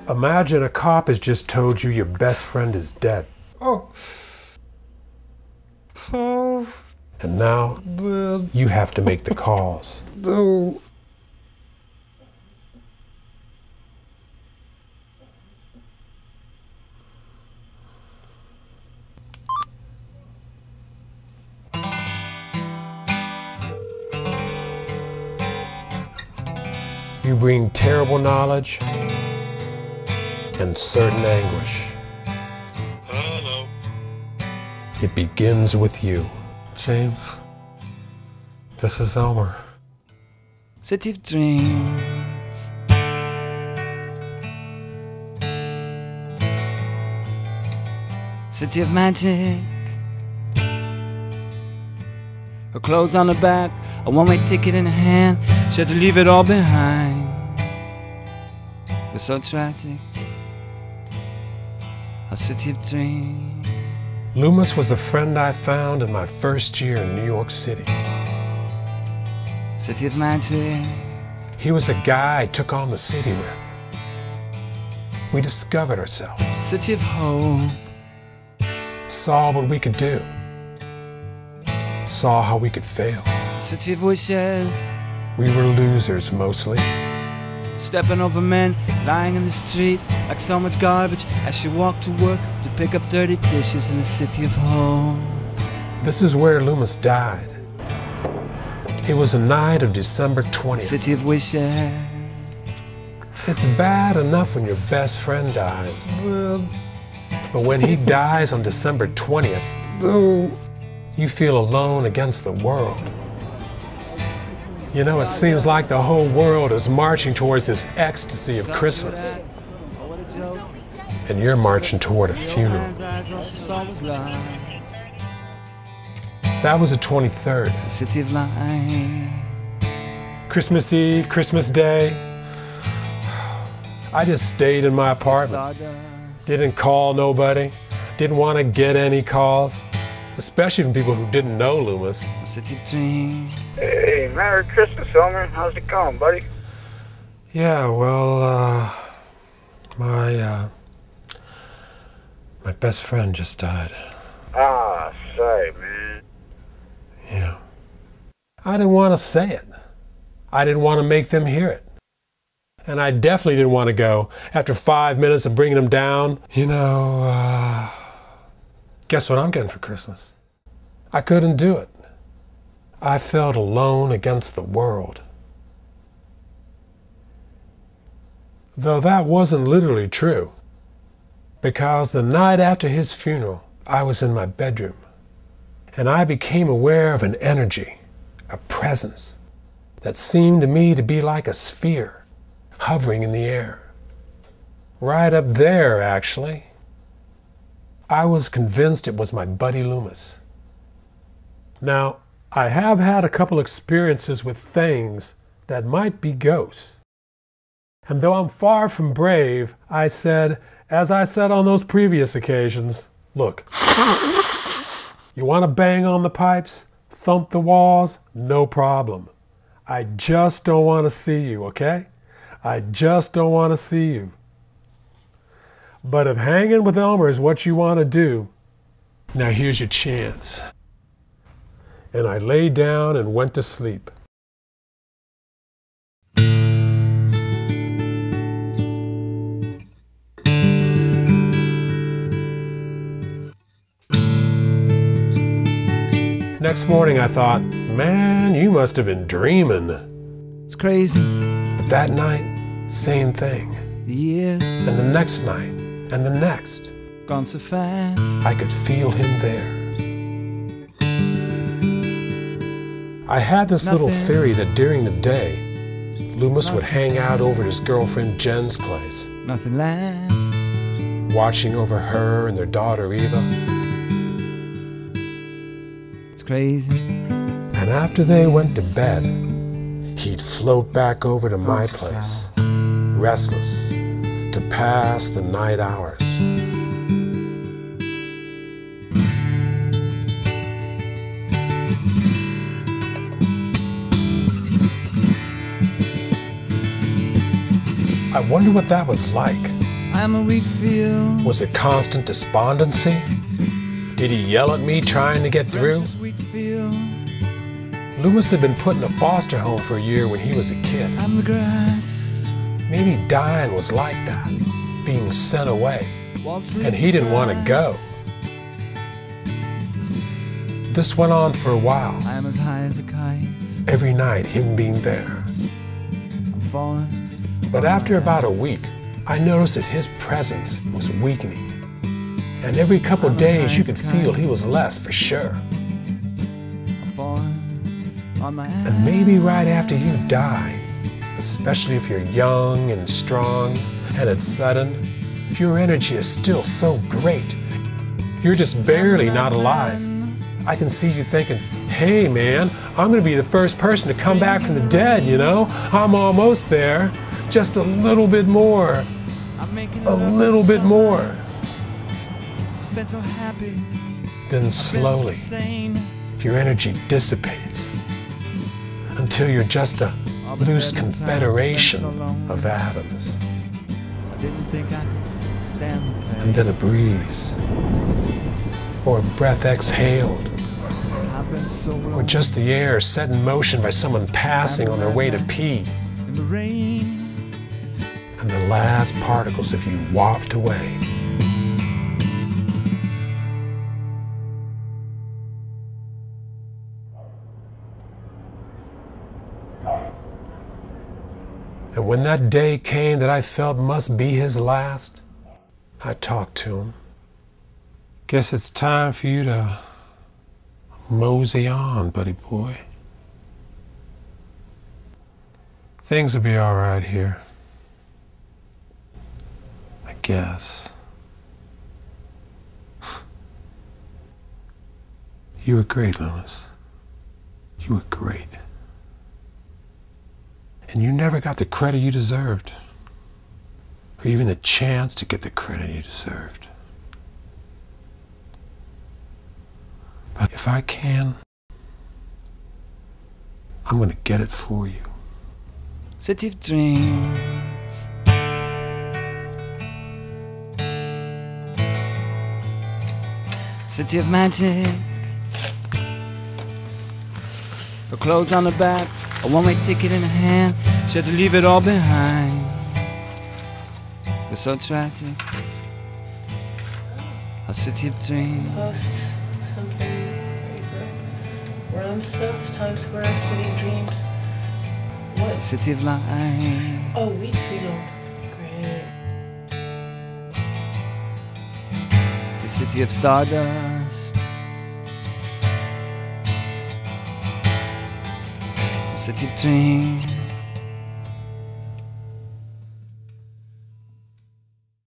Imagine a cop has just told you your best friend is dead. Oh. And now you have to make the calls. No. You bring terrible knowledge and certain anguish. Hello. It begins with you. James, this is Elmer. City of dreams. City of magic. Her clothes on her back, a one-way ticket in her hand. She had to leave it all behind. It was so tragic. A city of dreams. Loomis was the friend I found in my first year in New York City. City of magic. He was a guy I took on the city with. We discovered ourselves, City of hope. saw what we could do, saw how we could fail. City of wishes. We were losers mostly. Stepping over men lying in the street like so much garbage as she walked to work to pick up dirty dishes in the city of home. This is where Loomis died. It was a night of December 20th. City of wishes. It's bad enough when your best friend dies. But when he dies on December 20th, you feel alone against the world. You know, it seems like the whole world is marching towards this ecstasy of Christmas. And you're marching toward a funeral. That was the 23rd. City of light. Christmas Eve, Christmas Day. I just stayed in my apartment. Didn't call nobody. Didn't want to get any calls. Especially from people who didn't know Loomis. City of dreams. Hey, Merry Christmas, Elmer. How's it going, buddy? Yeah, well, my best friend just died. Ah, sorry, man. Yeah. I didn't want to say it. I didn't want to make them hear it. And I definitely didn't want to go after 5 minutes of bringing them down. You know, guess what I'm getting for Christmas? I couldn't do it. I felt alone against the world. Though that wasn't literally true, because the night after his funeral, I was in my bedroom, and I became aware of an energy, a presence, that seemed to me to be like a sphere hovering in the air. Right up there, actually. I was convinced it was my buddy Loomis. Now, I have had a couple experiences with things that might be ghosts. And though I'm far from brave, I said, as I said on those previous occasions, look, you want to bang on the pipes, thump the walls, no problem. I just don't want to see you, okay? I just don't want to see you. But if hanging with Elmer is what you want to do, now here's your chance. And I lay down and went to sleep. Next morning I thought, man, you must have been dreaming. It's crazy. But that night, same thing. The years And the next night, and the next, gone so fast. I could feel him there. I had this little theory that during the day, Loomis would hang out over at his girlfriend Jen's place, Nothing lasts. watching over her and their daughter Eva. It's crazy. And after they went to bed, he'd float back over to my place, restless, to pass the night hours. I wonder what that was like. I'm a wheat field. Was it constant despondency? Did he yell at me trying to get through? Wheat field. Loomis had been put in a foster home for a year when he was a kid. I'm the grass. Maybe dying was like that, being sent away, and he didn't want to go. This went on for a while. I'm as high as a kite. Every night, him being there. I'm falling. But after about a week, I noticed that his presence was weakening. And every couple days, you could feel he was less for sure. I'm falling on my ass. And maybe right after you die, especially if you're young and strong and it's sudden, your energy is still so great. You're just barely not alive. I can see you thinking, hey man, I'm gonna be the first person to come back from the dead, you know? I'm almost there. Just a little bit more. A little bit more. Been so happy. Then slowly, your energy dissipates until you're just a loose confederation of atoms. Didn't think I could stand the pain. And then a breeze, or a breath exhaled, I've been so or just the air set in motion by someone passing on their way to pee, in the rain. and the last particles of you waft away. And when that day came that I felt must be his last, I talked to him. Guess it's time for you to mosey on, buddy boy. Things will be all right here. I guess. You were great, Loomis. You were great. And you never got the credit you deserved, or even the chance to get the credit you deserved. But if I can, I'm gonna get it for you. City of dreams. City of magic. Her clothes on her back, a one-way ticket in her hand. She had to leave it all behind. It's so tragic. A city of dreams. Post something Rome stuff, Times Square, City of Dreams. What? City of light. Oh, Wheatfield. Great. The city of stardust. A city of dreams.